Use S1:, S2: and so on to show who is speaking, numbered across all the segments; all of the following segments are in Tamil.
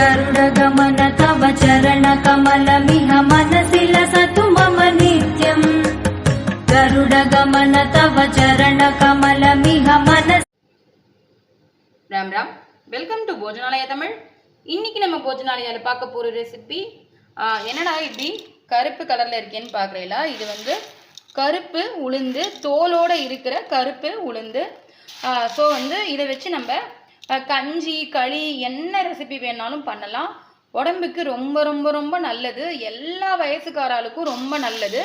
S1: गरुडगमन तव चरणकमलमिह मनसि लसतु मम नित्यम् गरुडगमन तव चरणकमलमिह मनसि
S2: राम राम वेलकम टू भोजनालय तमिழ் இன்னைக்கு நம்ம भोजनालयல பார்க்க போற ரெசிபி என்னடா இப்படி கருப்பு கலர்ல இருக்கேன்னு பார்க்கறீங்களா இது வந்து கருப்பு உளுந்து தோலோட இருக்கிற கருப்பு உளுந்து சோ வந்து இத வெச்சு நம்ம கஞ்சி களி என்ன ரெசிபி வேணாலும் பண்ணலாம் உடம்புக்கு ரொம்ப ரொம்ப ரொம்ப நல்லது எல்லா வயசுக்காரங்களுக்கும் ரொம்ப நல்லது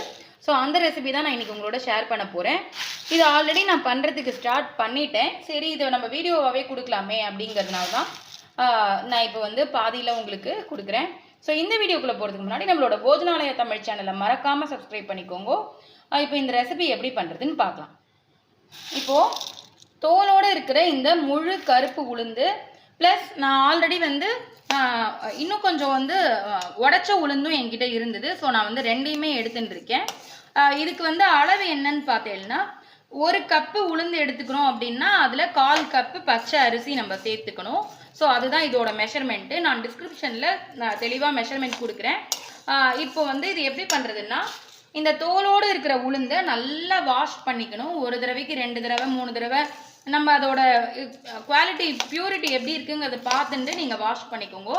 S2: சோ அந்த ரெசிபி தான் நான் இன்னைக்கு உங்களோட ஷேர் பண்ண போறேன் இது ஆல்ரெடி நான் பண்றதுக்கு ஸ்டார்ட் பண்ணிட்டேன் சரி இத நம்ம வீடியோவாவே கொடுக்கலாமே அப்படிங்கிறதுனால தான் நான் இப்போ வந்து பாதியில உங்களுக்கு கொடுக்கிறேன் சோ இந்த வீடியோக்குள்ள போறதுக்கு முன்னாடி நம்மளோட போஜனாலய தமிழ் சேனலை மறக்காம சப்ஸ்கிரைப் பண்ணிக்கோங்க இப்போ இந்த ரெசிபி எப்படி பண்றதுன்னு பார்க்கலாம் இப்போ தோலோட இருக்கிற இந்த முழு கருப்பு உளுந்து ப்ளஸ் நான் ஆல்ரெடி வந்து இன்னும் கொஞ்சம் வந்து உடைச்ச உளுந்தும் என்கிட்ட இருந்தது ஸோ நான் வந்து ரெண்டையுமே எடுத்துட்டு இருக்கேன் இதுக்கு வந்து அளவு என்னன்னு பார்த்தேன்னா ஒரு கப்பு உளுந்து எடுத்துக்கிறோம் அப்படின்னா அதில் 1/4 கப்பு பச்சை அரிசி நம்ம சேர்த்துக்கணும் ஸோ அதுதான் இதோட மெஷர்மெண்ட்டு நான் டிஸ்கிரிப்ஷனில் நான் தெளிவாக மெஷர்மெண்ட் கொடுக்குறேன் இப்போ வந்து இது எப்படி பண்ணுறதுன்னா இந்த தோலோடு இருக்கிற உளுந்தை நல்லா வாஷ் பண்ணிக்கணும் ஒரு தடவைக்கு 2 தடவை 3 தடவை நம்ம அதோட குவாலிட்டி பியூரிட்டி எப்படி இருக்குங்கிறத பார்த்துட்டு நீங்கள் வாஷ் பண்ணிக்கோங்க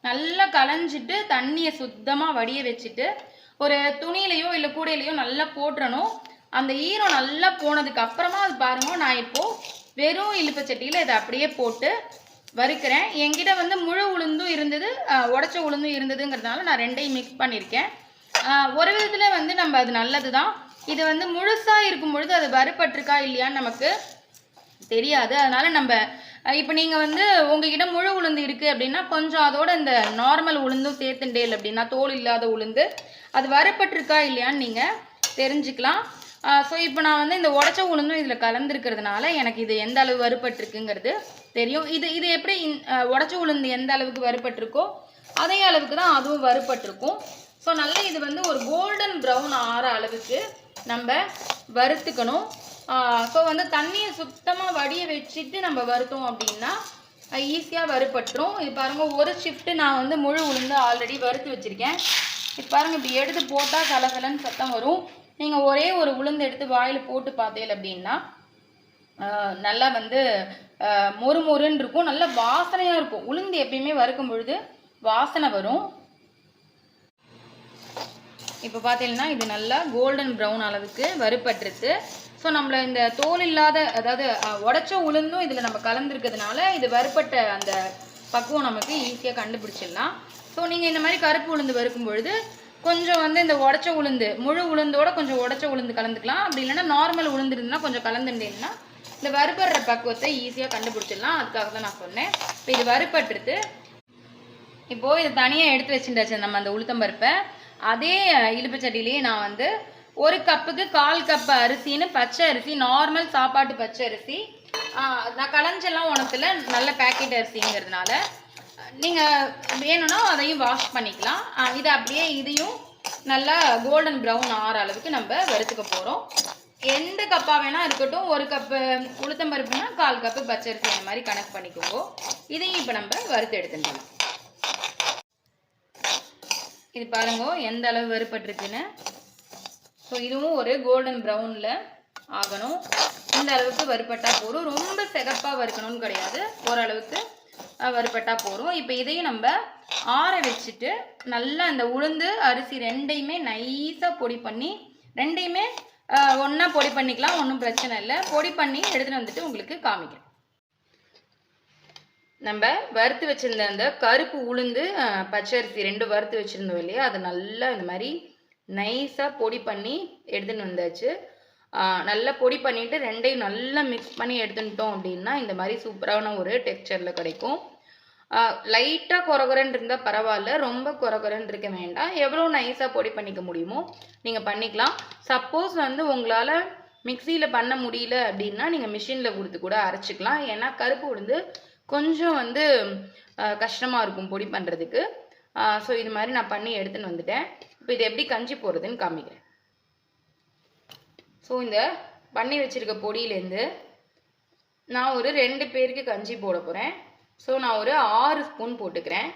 S2: நல்லா களைஞ்சிட்டு தண்ணியை சுத்தமாக வடிய வச்சுட்டு ஒரு துணியிலையோ இல்லை கூடையிலையோ நல்லா போட்டுறணும் அந்த ஈரம் நல்லா போனதுக்கு அப்புறமா அது பாருங்க நான் இப்போது வெறும் இழுப்பு சட்டியில் இதை அப்படியே போட்டு வறுக்கிறேன் என்கிட்ட வந்து முழு உளுந்தும் இருந்தது உடைச்ச உளுந்தும் இருந்ததுங்கிறதுனால நான் ரெண்டையும் மிக்ஸ் பண்ணியிருக்கேன் ஒரு விதத்தில் வந்து நம்ம அது நல்லது தான் இது வந்து முழுசாக இருக்கும் பொழுது அது வறுபட்டிருக்கா இல்லையான்னு நமக்கு தெரியாது அதனால நம்ம இப்போ நீங்கள் வந்து உங்ககிட்ட முழு உளுந்து இருக்குது அப்படின்னா கொஞ்சம் அதோட இந்த நார்மல் உளுந்தும் சேர்த்துண்டேல் அப்படின்னா தோல் இல்லாத உளுந்து அது வறுபட்டிருக்கா இல்லையான்னு நீங்கள் தெரிஞ்சுக்கலாம் ஸோ இப்போ நான் வந்து இந்த உடைச்ச உளுந்தும் இதில் கலந்துருக்கிறதுனால எனக்கு இது எந்த அளவு வறுபட்டிருக்குங்கிறது தெரியும் இது எப்படி உடைச்ச உளுந்து எந்த அளவுக்கு வறுபட்டிருக்கோ அதே அளவுக்கு தான் அதுவும் வறுபட்டிருக்கும் ஸோ நல்லா இது வந்து ஒரு கோல்டன் ப்ரௌன் ஆற அளவுக்கு நம்ம வறுத்துக்கணும் ஸோ வந்து தண்ணியை சுத்தமாக வடிய வச்சுட்டு நம்ம வறுத்தோம் அப்படின்னா ஈஸியாக வறுபட்டுரும் இது பாருங்கள் ஒரு ஷிஃப்ட்டு நான் வந்து முழு உளுந்து ஆல்ரெடி வறுத்து வச்சுருக்கேன் இது பாருங்கள் இப்படி எடுத்து போட்டால் கலகலன்னு சத்தம் வரும் நீங்கள் ஒரே ஒரு உளுந்து எடுத்து வாயில் போட்டு பார்த்தேன் அப்படின்னா நல்லா வந்து மொறு மொறுன்னு இருக்கும் நல்ல வாசனையாக இருக்கும் உளுந்து எப்பயுமே வறுக்கும் பொழுது வாசனை வரும் இப்போ பார்த்தீங்கன்னா இது நல்லா கோல்டன் ப்ரௌன் அளவுக்கு வறுபட்டுருச்சு ஸோ நம்மள இந்த தோல் இல்லாத அதாவது உடைச்ச உளுந்தும் இதில் நம்ம கலந்துருக்கிறதுனால இது வறுபட்ட அந்த பக்குவம் நமக்கு ஈஸியாக கண்டுபிடிச்சிடலாம் ஸோ நீங்கள் இந்த மாதிரி கருப்பு உளுந்து வறுக்கும் பொழுது கொஞ்சம் வந்து இந்த உடைச்ச உளுந்து முழு உளுந்தோட கொஞ்சம் உடைச்ச உளுந்து கலந்துக்கலாம் அப்படி இல்லைன்னா நார்மல் உளுந்து இருந்துன்னா கொஞ்சம் கலந்துட்டேன்னா இந்த வறுபடுற பக்குவத்தை ஈஸியாக கண்டுபிடிச்சிடலாம் அதுக்காக தான் நான் சொன்னேன் இப்போ இது வறுபட்டுருது இப்போது இது தனியாக எடுத்து வச்சுட்டாச்சு நம்ம அந்த உளுத்தம்பருப்பை அதே இழுப்பு சட்டிலேயே நான் வந்து ஒரு கப்புக்கு 1/4 கப்பு அரிசின்னு பச்சை அரிசி நார்மல் சாப்பாட்டு பச்சை அரிசி நான் களைஞ்செல்லாம் உணத்துல நல்ல பேக்கெட் அரிசிங்கிறதுனால நீங்கள் வேணும்னா அதையும் வாஷ் பண்ணிக்கலாம் இது அப்படியே இதையும் நல்லா கோல்டன் ப்ரௌன் ஆற அளவுக்கு நம்ம வறுத்துக்க போகிறோம் எந்த கப்பாக வேணால் இருக்கட்டும் ஒரு கப்பு உளுத்தம்பருப்புனா 1/4 கப்பு பச்சரிசி அந்த மாதிரி கணக்கு பண்ணிக்கோங்க இதையும் இப்போ நம்ம வறுத்து எடுத்துக்கலாம் இது பாருங்க எந்த அளவு வறுபட்டிருக்குன்னு ஸோ இதுவும் ஒரு கோல்டன் ப்ரௌனில் ஆகணும் இந்த அளவுக்கு வறுபட்டால் போதும் ரொம்ப சிகப்பாக வறுக்கணும்னு கிடையாது ஓரளவுக்கு வறுபட்டால் போதும் இப்போ இதையும் நம்ம ஆற வச்சுட்டு நல்லா அந்த உளுந்து அரிசி ரெண்டையுமே நைஸாக பொடி பண்ணி ரெண்டையுமே ஒன்றா பொடி பண்ணிக்கலாம் ஒன்றும் பிரச்சனை இல்லை பொடி பண்ணி எடுத்துகிட்டு வந்துட்டு உங்களுக்கு காமிக்கிறேன் நம்ம வறுத்து வச்சுருந்த அந்த கருப்பு உளுந்து பச்சரிசி ரெண்டு வறுத்து வச்சுருந்தோம் இல்லையா அது நல்லா இந்த மாதிரி நைஸாக பொடி பண்ணி எடுத்துன்னு வந்தாச்சு நல்லா பொடி பண்ணிவிட்டு ரெண்டையும் நல்லா மிக்ஸ் பண்ணி எடுத்துட்டோம் அப்படின்னா இந்த மாதிரி சூப்பரான ஒரு டெக்ஸ்சரில் கிடைக்கும் லைட்டாக கொரகொரன்னு இருந்தால் பரவாயில்ல ரொம்ப கொரகொரன்னு இருக்க வேண்டாம் எவ்வளோ நைஸாக பொடி பண்ணிக்க முடியுமோ நீங்கள் பண்ணிக்கலாம் சப்போஸ் வந்து உங்களால் மிக்சியில் பண்ண முடியல அப்படின்னா நீங்கள் மிஷினில் கொடுத்து கூட அரைச்சிக்கலாம் ஏன்னா கருப்பு உளுந்து கொஞ்சம் வந்து கஷ்டமாக இருக்கும் பொடி பண்ணுறதுக்கு ஸோ இது மாதிரி நான் பண்ணி எடுத்துன்னு வந்துட்டேன் இப்போ இது எப்படி கஞ்சி போடுறதுன்னு காமிக்கிறேன் ஸோ இந்த பண்ணி வச்சுருக்க பொடியிலேருந்து நான் ஒரு 2 பேருக்கு கஞ்சி போட போகிறேன் ஸோ நான் ஒரு 6 ஸ்பூன் போட்டுக்கிறேன்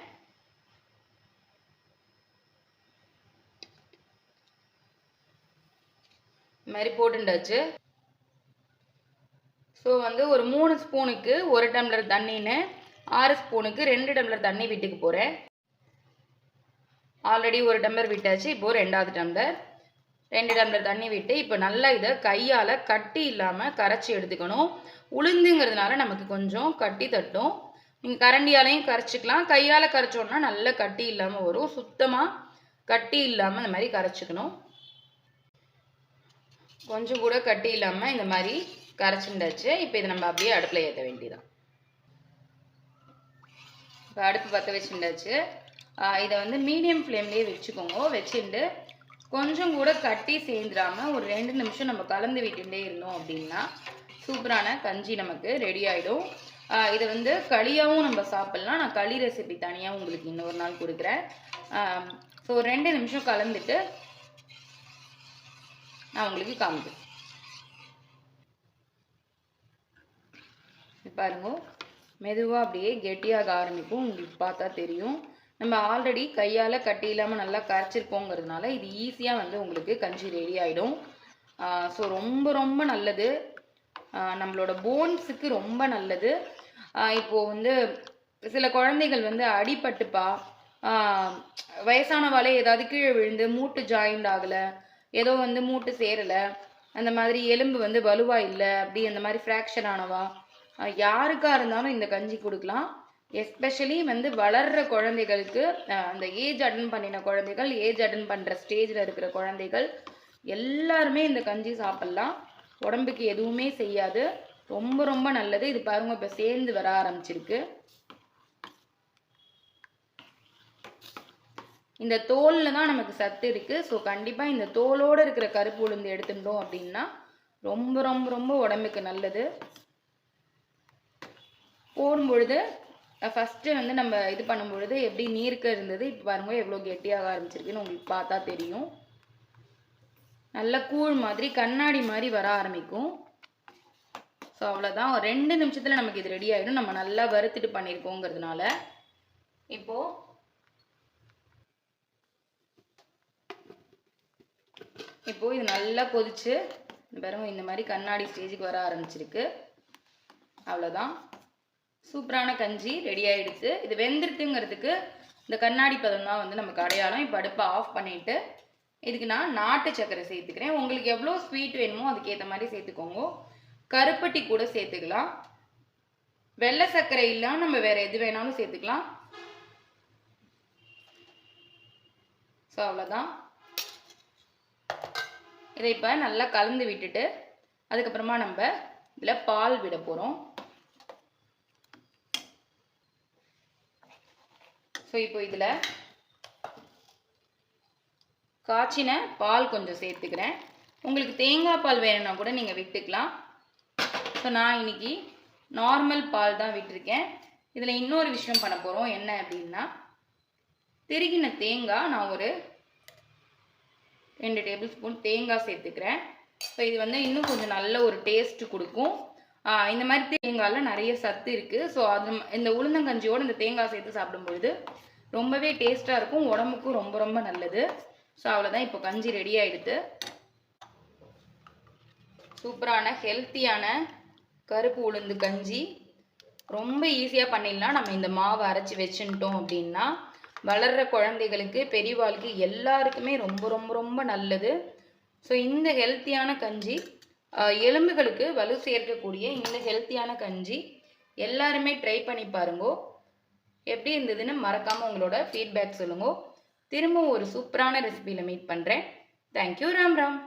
S2: இந்த மாதிரி போட்டுண்டாச்சு. ஸோ வந்து ஒரு 3 ஸ்பூனுக்கு 1 டம்ளர் தண்ணின்னு 6 ஸ்பூனுக்கு 2 டம்ளர் தண்ணி விட்டுக்க போகிறேன். ஆல்ரெடி 1 டம்ளர் விட்டாச்சு. இப்போது 2வது டம்ளர் 2 டம்ளர் தண்ணி விட்டு இப்போ நல்லா இதை கையால் கட்டி இல்லாமல் கரைச்சி எடுத்துக்கணும். உளுந்துங்கிறதுனால நமக்கு கொஞ்சம் கட்டி தட்டும். நீங்கள் கரண்டியாலையும் கரைச்சிக்கலாம். கையால் கரைச்சோன்னா நல்லா கட்டி இல்லாமல் வரும். சுத்தமாக கட்டி இல்லாமல் இந்த மாதிரி கரைச்சிக்கணும். கொஞ்சம் கூட கட்டி இல்லாமல் இந்த மாதிரி கரைச்சிண்டாச்சு. இப்போ இதை நம்ம அப்படியே அடுப்பில் ஏற்ற வேண்டியதான். இப்போ அடுப்பு பற்ற வச்சுட்டாச்சு. இதை வந்து மீடியம் ஃப்ளேம்லேயே வச்சுக்கோங்க. வச்சுட்டு கொஞ்சம் கூட கட்டி சேர்ந்துடாமல் ஒரு 2 நிமிஷம் நம்ம கலந்து விட்டுட்டே இருந்தோம் அப்படின்னா சூப்பரான கஞ்சி நமக்கு ரெடி ஆகிடும். இதை வந்து களியாகவும் நம்ம சாப்பிட்லாம். நான் களி ரெசிபி தனியாக உங்களுக்கு இன்னொரு நாள் கொடுக்குறேன். ஸோ 2 நிமிஷம் கலந்துட்டு நான் உங்களுக்கு காமிக்கிறேன். பாருங்க, மெதுவாக அப்படியே கெட்டியாக ஆரம்பிக்கும். உங்களுக்கு பார்த்தா தெரியும். நம்ம ஆல்ரெடி கையால் கட்டி இல்லாமல் நல்லா கரைச்சிருப்போங்கிறதுனால இது ஈஸியாக வந்து உங்களுக்கு கஞ்சி ரெடி ஆகிடும். ஸோ ரொம்ப ரொம்ப நல்லது. நம்மளோட போன்ஸுக்கு ரொம்ப நல்லது. இப்போது வந்து சில குழந்தைகள் வந்து அடிபட்டுப்பா, வயசானவாளே ஏதாவது கீழே விழுந்து மூட்டு ஜாயிண்ட் ஆகலை, ஏதோ வந்து மூட்டு சேரலை, அந்த மாதிரி எலும்பு வந்து வலுவாக இல்லை, அப்படி அந்த மாதிரி ஃப்ராக்சர் ஆனவா யாருக்காக இருந்தாலும் இந்த கஞ்சி கொடுக்கலாம். எஸ்பெஷலி வந்து வளர்கிற குழந்தைகளுக்கு, அந்த ஏஜ் அட்டன் பண்ணின குழந்தைகள், ஏஜ் அட்டன் பண்ணுற ஸ்டேஜில் இருக்கிற குழந்தைகள் எல்லாருமே இந்த கஞ்சி சாப்பிட்லாம். உடம்புக்கு எதுவுமே செய்யாது. ரொம்ப ரொம்ப நல்லது. இது பாருங்க, இப்போ சேர்ந்து வர ஆரம்பிச்சிருக்கு. இந்த தோலில் தான் நமக்கு சத்து இருக்குது. ஸோ கண்டிப்பாக இந்த தோலோடு இருக்கிற கருப்பு உளுந்து எடுத்துட்டோம் அப்படின்னா ரொம்ப ரொம்ப ரொம்ப உடம்புக்கு நல்லது. போடும்பொழுது ஃபஸ்ட்டு வந்து நம்ம இது பண்ணும்பொழுது எப்படி நீர்க்க இருந்தது, இப்போ பாருங்க எவ்வளோ கெட்டியாக ஆரம்பிச்சிருக்குன்னு உங்களுக்கு பார்த்தா தெரியும். நல்ல கூழ் மாதிரி கண்ணாடி மாதிரி வர ஆரம்பிக்கும். ஸோ அவ்வளோதான். ஒரு 2 நிமிஷத்தில் நமக்கு இது ரெடி ஆகிடும். நம்ம நல்லா வறுத்துட்டு பண்ணியிருக்கோங்கிறதுனால. இப்போது இது நல்லா கொதிச்சு பாருங்க இந்த மாதிரி கண்ணாடி ஸ்டேஜுக்கு வர ஆரம்பிச்சிருக்கு. அவ்வளோதான், சூப்பரான கஞ்சி ரெடி ஆகிடுச்சு. இது வெந்துருத்துங்கிறதுக்கு இந்த கண்ணாடி பதம் தான் வந்து நமக்கு அடையாளம். இப்போ அடுப்பை ஆஃப் பண்ணிவிட்டு இதுக்கு நான் நாட்டு சர்க்கரை சேர்த்துக்கிறேன். உங்களுக்கு எவ்வளோ ஸ்வீட் வேணுமோ அதுக்கேற்ற மாதிரி சேர்த்துக்கோங்க. கருப்பட்டி கூட சேர்த்துக்கலாம். வெள்ளை சர்க்கரை இல்லாமல் நம்ம வேறு எது வேணாலும் சேர்த்துக்கலாம். ஸோ அவ்வளோதான். இதை இப்போ நல்லா கலந்து விட்டுட்டு அதுக்கப்புறமா நம்ம இதில் பால் விட போகிறோம். ஸோ இப்போ இதில் காய்ச்சின பால் கொஞ்சம் சேர்த்துக்கிறேன். உங்களுக்கு தேங்காய் பால் வேணும்னா கூட நீங்கள் விட்டுக்கலாம். ஸோ நான் இன்னைக்கு நார்மல் பால் தான் விட்டுருக்கேன். இதில் இன்னொரு விஷயம் பண்ண போகிறோம். என்ன அப்படின்னா, திருகின தேங்காய் நான் ஒரு 2 டேபிள் ஸ்பூன் தேங்காய் சேர்த்துக்கிறேன். ஸோ இது வந்து இன்னும் கொஞ்சம் நல்ல ஒரு டேஸ்ட்டு கொடுக்கும். இந்த மாதிரி தேங்காயில் நிறைய சத்து இருக்குது. ஸோ அது இந்த உளுந்தங்கஞ்சியோடு இந்த தேங்காய் சேர்த்து சாப்பிடும்பொழுது ரொம்பவே டேஸ்ட்டாக இருக்கும். உடம்புக்கும் ரொம்ப ரொம்ப நல்லது. ஸோ அவ்வளோதான், இப்போ கஞ்சி ரெடி ஆகிடுது. சூப்பரான ஹெல்த்தியான கருப்பு உளுந்து கஞ்சி ரொம்ப ஈஸியாக பண்ணிடலாம். நம்ம இந்த மாவை அரைச்சி வச்சுட்டோம் அப்படின்னா வளர்கிற குழந்தைகளுக்கு, பெரியவாளுக்கு எல்லாருக்குமே ரொம்ப ரொம்ப ரொம்ப நல்லது. ஸோ இந்த ஹெல்த்தியான கஞ்சி, எலும்புகளுக்கு வலு சேர்க்கக்கூடிய இந்த ஹெல்த்தியான கஞ்சி எல்லாருமே ட்ரை பண்ணி பாருங்கோ. எப்படி இருந்ததுன்னு மறக்காமல் உங்களோட ஃபீட்பேக் சொல்லுங்க. திரும்ப ஒரு சூப்பரான ரெசிபியில் மீட் பண்ணுறேன். தேங்க்யூ. ராம் ராம்.